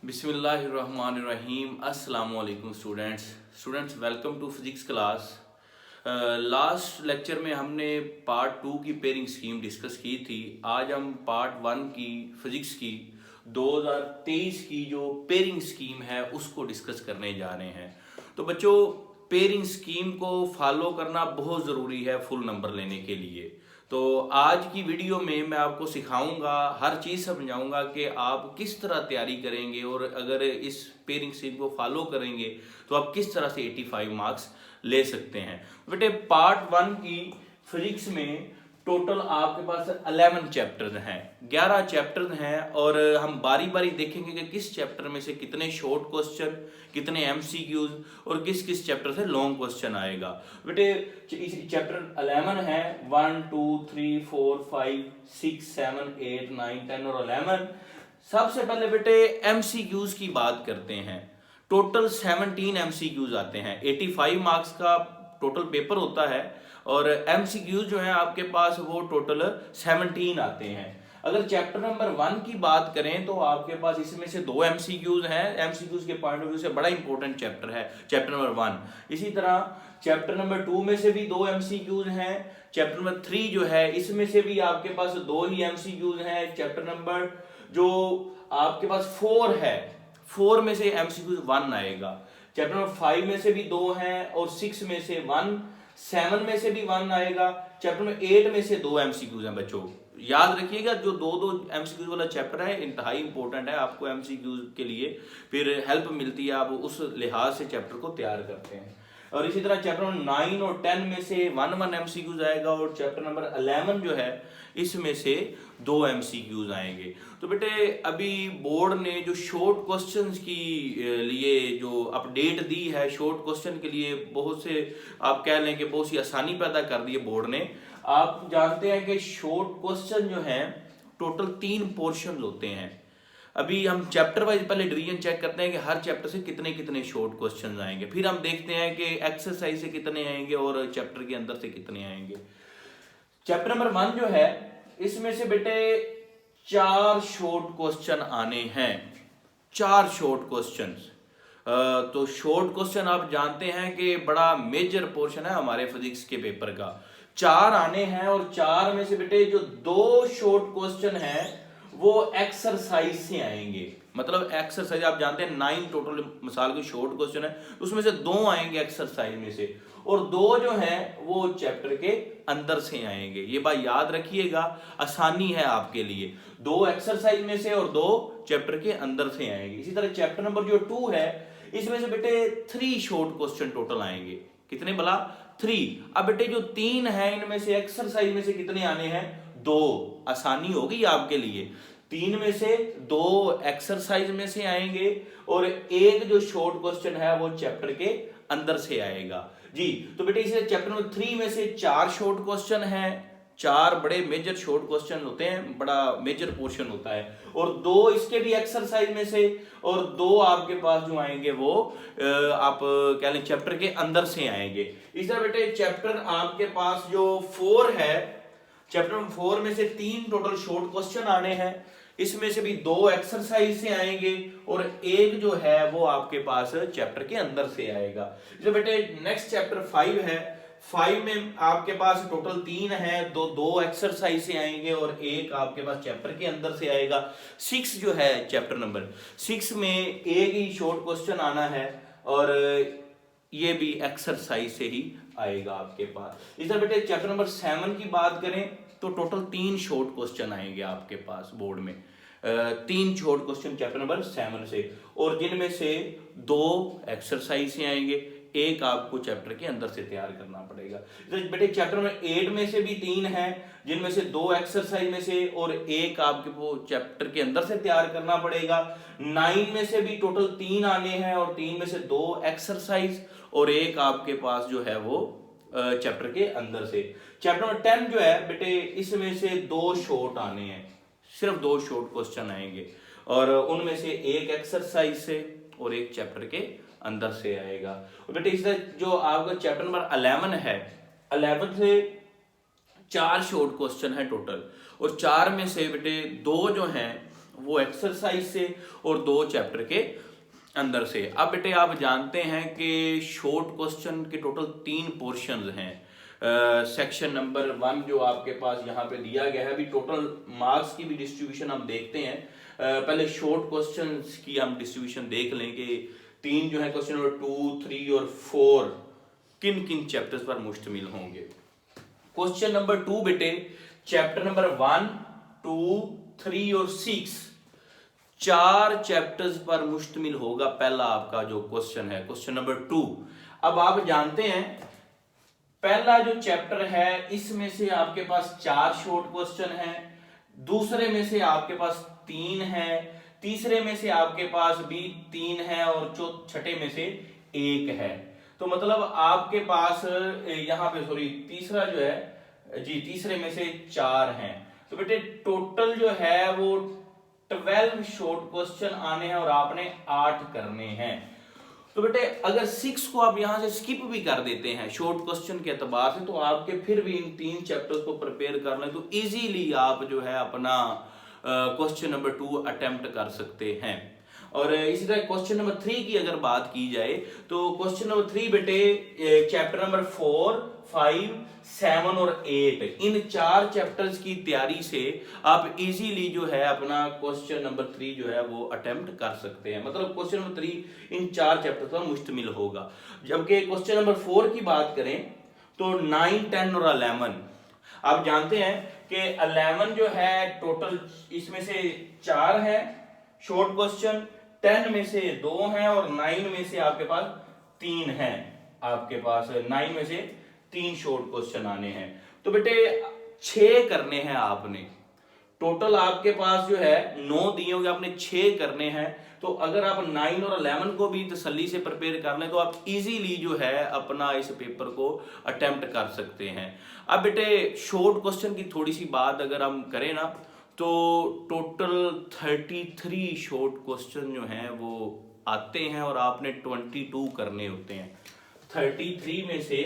बिस्मिल्लाहिर्रहमानिर्रहीम। अस्सलाम वालेकुम students welcome to physics class. Last lecture में हमने पार्ट 2 की पेयरिंग स्कीम डिस्कस की थी। आज हम पार्ट 1 की फिजिक्स की 2023 की जो पेयरिंग स्कीम है उसको डिस्कस करने जा रहे हैं। तो बच्चों, पेयरिंग स्कीम को फॉलो करना बहुत ज़रूरी है फुल नंबर लेने के लिए। तो आज की वीडियो में मैं आपको सिखाऊंगा, हर चीज़ समझाऊंगा कि आप किस तरह तैयारी करेंगे और अगर इस पेयरिंग स्कीम को फॉलो करेंगे तो आप किस तरह से 85 मार्क्स ले सकते हैं। बेटे, पार्ट 1 की फिजिक्स में टोटल आपके पास 11 चैप्टर हैं, 11 चैप्टर हैं और हम बारी बारी देखेंगे कि किस चैप्टर में से कितने शॉर्ट क्वेश्चन, कितने एमसीक्यूज और किस किस चैप्टर से लॉन्ग क्वेश्चन आएगा। बेटे, चैप्टर 11 है, 1 2 3 4 5 6 7 8 9 10 और 11। सबसे पहले बेटे एमसीक्यूज की बात करते हैं। टोटल 17 एमसीक्यूज आते हैं। 85 मार्क्स का टोटल पेपर होता है और एमसीक्यूज जो है आपके पास वो टोटल 17 आते हैं। अगर चैप्टर नंबर 1 की बात करें तो आपके पास इसमें से 2 एमसीक्यूज हैं। एमसीक्यूज के पॉइंट ऑफ व्यू से बड़ा इंपॉर्टेंट चैप्टर है चैप्टर नंबर 1। इसी तरह चैप्टर नंबर 2 में से भी 2 एमसीक्यूज हैं। चैप्टर नंबर 3 जो है इसमें से भी आपके पास 2 ही एमसीक्यूज हैं। चैप्टर नंबर जो आपके पास 4 है, 4 में से एमसीक्यूज 1 आएगा। चैप्टर नंबर 5 में से भी 2 हैं और 6 में से 1, 7 में से भी 1 आएगा। चैप्टर में 8 में से 2 एमसीक्यूज हैं। बच्चों याद रखिएगा, जो दो एमसीक्यूज वाला चैप्टर है इंतहाई इंपॉर्टेंट है। आपको एमसीक्यूज के लिए फिर हेल्प मिलती है, आप उस लिहाज से चैप्टर को तैयार करते हैं। और इसी तरह चैप्टर नंबर 9 और 10 में से 1 एमसीक्यूज आएगा और चैप्टर नंबर 11 जो है इसमें से 2 एमसीक्यूज आएंगे। तो बेटे, अभी बोर्ड ने जो शॉर्ट क्वेश्चंस की लिए जो अपडेट दी है, शॉर्ट क्वेश्चन के लिए बहुत से आप कह लें कि बहुत सी आसानी पैदा कर दी है बोर्ड ने। आप जानते हैं कि शॉर्ट क्वेश्चन जो है टोटल 3 पोर्शन होते हैं। अभी हम चैप्टर वाइज पहले डिवीजन चेक करते हैं कि हर चैप्टर से कितने कितने शॉर्ट क्वेश्चंस आएंगे, फिर हम देखते हैं कि एक्सरसाइज से कितने आएंगे और चैप्टर के अंदर से कितने आएंगे। चैप्टर नंबर 1 जो है इसमें से बेटे 4 शॉर्ट क्वेश्चन आने हैं, 4 शॉर्ट क्वेश्चंस। तो शॉर्ट क्वेश्चन आप जानते हैं कि बड़ा मेजर पोर्शन है हमारे फिजिक्स के पेपर का। 4 आने हैं और 4 में से बेटे जो 2 शॉर्ट क्वेश्चन हैं वो एक्सरसाइज से आएंगे। मतलब एक्सरसाइज आप जानते हैं 9 टोटल मिसाल के शॉर्ट क्वेश्चन है, उसमें से 2 आएंगे एक्सरसाइज में से और 2 जो हैं वो चैप्टर के अंदर से आएंगे। ये बात याद रखिएगा, आसानी है आपके लिए। 2 एक्सरसाइज में से और 2 चैप्टर के अंदर से आएंगे। इसी तरह चैप्टर नंबर जो 2 है इसमें से बेटे 3 शॉर्ट क्वेश्चन टोटल आएंगे। कितने भला? 3। अब बेटे जो 3 है इनमें से एक्सरसाइज में से कितने आने हैं? 2। आसानी होगी आपके लिए। 3 में से 2 एक्सरसाइज में से आएंगे और 1 जो शॉर्ट क्वेश्चन है वो चैप्टर के अंदर से आएगा जी। तो बेटे इसे चैप्टर नंबर 3 में से 4 शॉर्ट क्वेश्चन हैं। 4 बड़े मेजर शॉर्ट क्वेश्चन होते हैं, बड़ा मेजर पोर्शन होता है और 2 इसके भी एक्सरसाइज में से और 2 आपके पास जो आएंगे वो आप कह लें चैप्टर के अंदर से आएंगे। इस तरह बेटे चैप्टर आपके पास जो 4 है, चैप्टर 4 में से 3 टोटल शॉर्ट क्वेश्चन आने हैं। इसमें से भी 2 एक्सरसाइज से आएंगे और 1 जो है वो आपके पास चैप्टर के अंदर से आएगा। जो बेटे नेक्स्ट चैप्टर 5 है, 5 में आपके पास टोटल 3 है, 2 एक्सरसाइज से आएंगे और 1 आपके पास चैप्टर के अंदर से आएगा। 6 जो है चैप्टर नंबर 6 में 1 ही शॉर्ट क्वेश्चन आना है और ये भी एक्सरसाइज से ही आएगा आपके पास। इस तरह बेटे चैप्टर नंबर 7 की बात करें तो टोटल 3 शॉर्ट क्वेश्चन आएंगे आपके पास बोर्ड में। 3 शॉर्ट क्वेश्चन चैप्टर नंबर 7 से और जिनमें से 2 एक्सरसाइज से आएंगे, 1 आपको चैप्टर के अंदर से तैयार करना पड़ेगा। तो बेटे चैप्टर नंबर 8 में से भी 3 हैं, जिनमें से 2 एक्सरसाइज में से और 1 आपके वो चैप्टर के अंदर से तैयार करना पड़ेगा। 9 में से भी टोटल 3 आने हैं और 3 में से 2 एक्सरसाइज और 1 आपके पास जो है वो चैप्टर के अंदर से। चैप्टर नंबर 10 जो है बेटे इसमें से 2 शॉर्ट आने हैं, सिर्फ 2 शॉर्ट क्वेश्चन आएंगे और उनमें से 1 एक्सरसाइज से और 1 चैप्टर के अंदर से आएगा। और बेटे इस तरह जो आपका चैप्टर नंबर 11 है, 11 से 4 शॉर्ट क्वेश्चन है टोटल और 4 में से बेटे 2 जो हैं वो एक्सरसाइज से और 2 चैप्टर के अंदर से। अब बेटे आप जानते हैं कि शॉर्ट क्वेश्चन के टोटल 3 पोर्शंस हैं। सेक्शन नंबर 1 जो आपके पास यहाँ पे दिया गया है, अभी टोटल मार्क्स की भी डिस्ट्रीब्यूशन हम देखते हैं। पहले शॉर्ट क्वेश्चंस की हम डिस्ट्रीब्यूशन देख लें कि 3 जो है क्वेश्चन नंबर 2, 3 और 4 किन किन चैप्टर्स पर मुश्तमिल होंगे। क्वेश्चन नंबर 2 बेटे चैप्टर नंबर 1, 2, 3 और 6 4 चैप्टर्स पर मुश्तमिल होगा। पहला आपका जो क्वेश्चन है क्वेश्चन नंबर 2। अब आप जानते हैं पहला जो चैप्टर है इसमें से आपके पास 4 शॉर्ट क्वेश्चन है, दूसरे में से आपके पास 3 है, तीसरे में से आपके पास भी 3 है और छठे में से 1 है। तो मतलब आपके पास यहाँ पे सॉरी तीसरा जो है जी तीसरे में से 4 हैं। तो बेटे टोटल जो है वो 12 शॉर्ट क्वेश्चन आने हैं और आपने 8 करने हैं। तो बेटे अगर 6 को आप यहां से स्किप भी कर देते हैं शॉर्ट क्वेश्चन के एतबार से, तो आपके फिर भी इन 3 चैप्टर्स को प्रिपेयर कर लें तो इजीली आप जो है अपना क्वेश्चन नंबर 2 अटेम्प्ट कर सकते हैं। और इसी तरह क्वेश्चन नंबर 3 की अगर बात की जाए तो क्वेश्चन नंबर 3 बेटे चैप्टर नंबर 4, 5, 7 और 8 इन 4 चैप्टर्स की तैयारी से आप इजीली जो है अपना क्वेश्चन नंबर 3 जो है वो अटेम्प्ट कर सकते हैं। मतलब क्वेश्चन नंबर 3 इन 4 चैप्टर्स पर मुश्तमिल होगा। जबकि क्वेश्चन नंबर 4 की बात करें तो 9, 10 और 11 आप जानते हैं कि 11 जो है टोटल इसमें से 4 है शॉर्ट क्वेश्चन, 10 में से 2 हैं और 9 में से आपके पास 3 हैं। आपके पास 9 में से 3 शॉर्ट क्वेश्चन आने हैं। तो बेटे 6 करने हैं आपने। टोटल आपके पास जो है 9 दिए होंगे, आपने 6 करने हैं। तो अगर आप 9 और 11 को भी तसल्ली से प्रिपेयर कर लें तो आप इजीली जो है अपना इस पेपर को अटेम्प्ट कर सकते हैं। अब बेटे शॉर्ट क्वेश्चन की थोड़ी सी बात अगर हम करें ना तो टोटल 33 शॉर्ट क्वेश्चन जो हैं वो आते हैं और आपने 22 करने होते हैं। 33 में से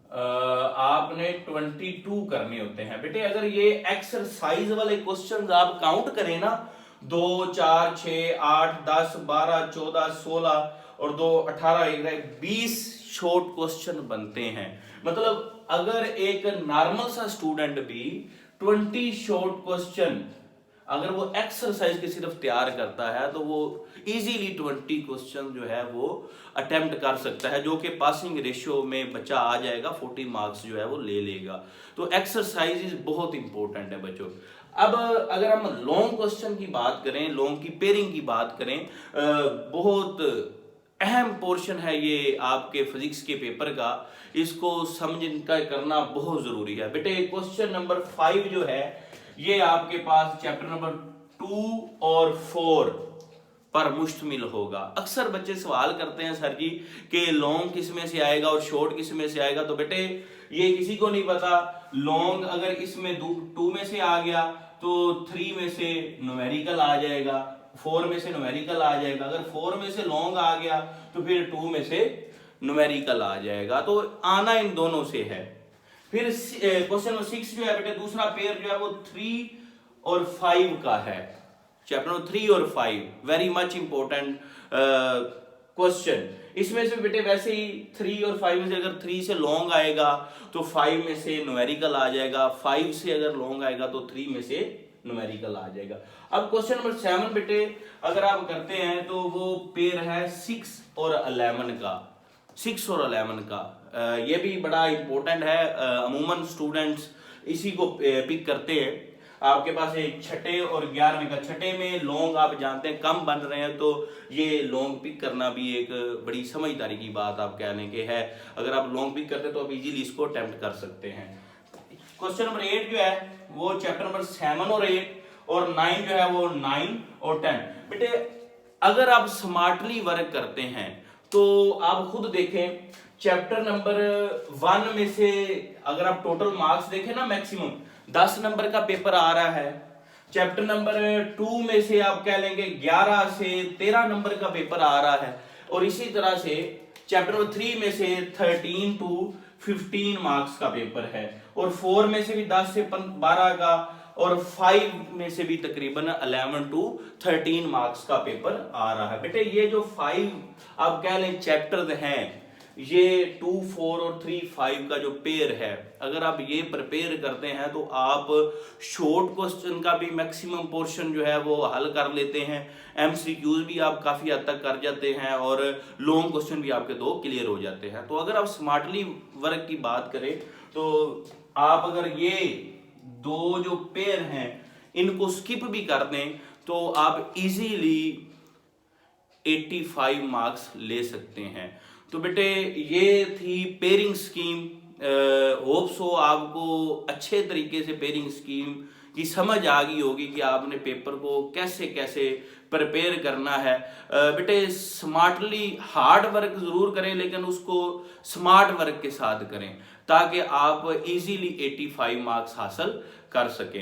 आपने 22 करने होते हैं। बेटे अगर ये एक्सरसाइज वाले क्वेश्चंस आप काउंट करें ना 2, 4, 6, 8, 10, 12, 14, 16 और 2, 18, 20 शॉर्ट क्वेश्चन बनते हैं। मतलब अगर एक नॉर्मल सा स्टूडेंट भी 20 शॉर्ट क्वेश्चन अगर वो एक्सरसाइज के सिर्फ तैयार करता है तो वो इजीली 20 क्वेश्चन जो है वो अटेम्प्ट कर सकता है, जो कि पासिंग रेशियो में बच्चा आ जाएगा, 40 मार्क्स जो है वो ले लेगा। तो एक्सरसाइज बहुत इंपॉर्टेंट है बच्चों। अब अगर हम लॉन्ग क्वेश्चन की बात करें, लॉन्ग की पेयरिंग की बात करें, बहुत अहम पोर्शन है ये आपके फिजिक्स के पेपर का, इसको समझ करना बहुत जरूरी है। बेटे क्वेश्चन नंबर 5 जो है ये आपके पास चैप्टर नंबर 2 और 4 पर मुश्तमिल होगा। अक्सर बच्चे सवाल करते हैं सर जी कि लॉन्ग किस में से आएगा और शॉर्ट किस में से आएगा। तो बेटे ये किसी को नहीं पता। लॉन्ग अगर इसमें 2 में से आ गया तो 3 में से न्यूमेरिकल आ जाएगा, 4 में से न्यूमेरिकल आ जाएगा। अगर 4 में से लॉन्ग आ गया तो फिर 2 में से न्यूमेरिकल आ जाएगा। तो आना इन दोनों से है। फिर क्वेश्चन नंबर 6 जो है बेटे दूसरा पेयर जो है वो 3 और 5 का है। चैप्टर नंबर 3 और 5 वेरी मच इंपॉर्टेंट क्वेश्चन। इसमें से बेटे वैसे ही 3 और 5 में से अगर 3 से लॉन्ग आएगा तो 5 में से न्यूमेरिकल आ जाएगा, 5 से अगर लॉन्ग आएगा तो 3 में से न्यूमेरिकल आ जाएगा। अब क्वेश्चन नंबर 7 बेटे अगर आप करते हैं तो वो पेयर है 6 और 11 का। 6 और 11 का ये भी बड़ा इंपॉर्टेंट है। अमूमन स्टूडेंट्स इसी को पिक करते हैं। आपके पास एक छठे और 11वें का, छठे में लॉन्ग आप जानते हैं कम बन रहे हैं तो ये लॉन्ग पिक करना भी एक बड़ी समझदारी की बात आप कहने के है। अगर आप लॉन्ग पिक करते हैं तो आप इजीली इसको अटेम्प्ट कर सकते हैं। क्वेश्चन नंबर 8 जो है वो चैप्टर नंबर 7 और 8 और 9 जो है वो 9 और 10। बेटे अगर आप स्मार्टली वर्क करते हैं तो आप खुद देखें चैप्टर नंबर 1 में से अगर आप टोटल मार्क्स देखें ना मैक्सिमम 10 नंबर का पेपर आ रहा है। चैप्टर नंबर 2 में से आप कह लेंगे 11 से 13 नंबर का पेपर आ रहा है। और इसी तरह से चैप्टर नंबर 3 में से 13 to 15 मार्क्स का पेपर है। और 4 में से भी 10 से 12 का, और 5 में से भी तकरीबन 11 to 13 मार्क्स का पेपर आ रहा है। बेटे ये जो 5 आप कह लें चैप्टर हैं, ये 2, 4 और 3, 5 का जो पेयर है, अगर आप ये प्रिपेयर करते हैं तो आप शॉर्ट क्वेश्चन का भी मैक्सिमम पोर्शन जो है वो हल कर लेते हैं, एमसीक्यूज भी आप काफ़ी हद तक कर जाते हैं और लॉन्ग क्वेश्चन भी आपके 2 क्लियर हो जाते हैं। तो अगर आप स्मार्टली वर्क की बात करें तो आप अगर ये 2 जो पेयर हैं इनको स्किप भी कर दें तो आप इजीली 85 मार्क्स ले सकते हैं। तो बेटे ये थी पेयरिंग स्कीम। होप सो आपको अच्छे तरीके से पेयरिंग स्कीम की समझ आ गई होगी कि आपने पेपर को कैसे कैसे प्रिपेयर करना है। बेटे स्मार्टली हार्ड वर्क ज़रूर करें लेकिन उसको स्मार्ट वर्क के साथ करें ताकि आप इजीली 85 मार्क्स हासिल कर सकें।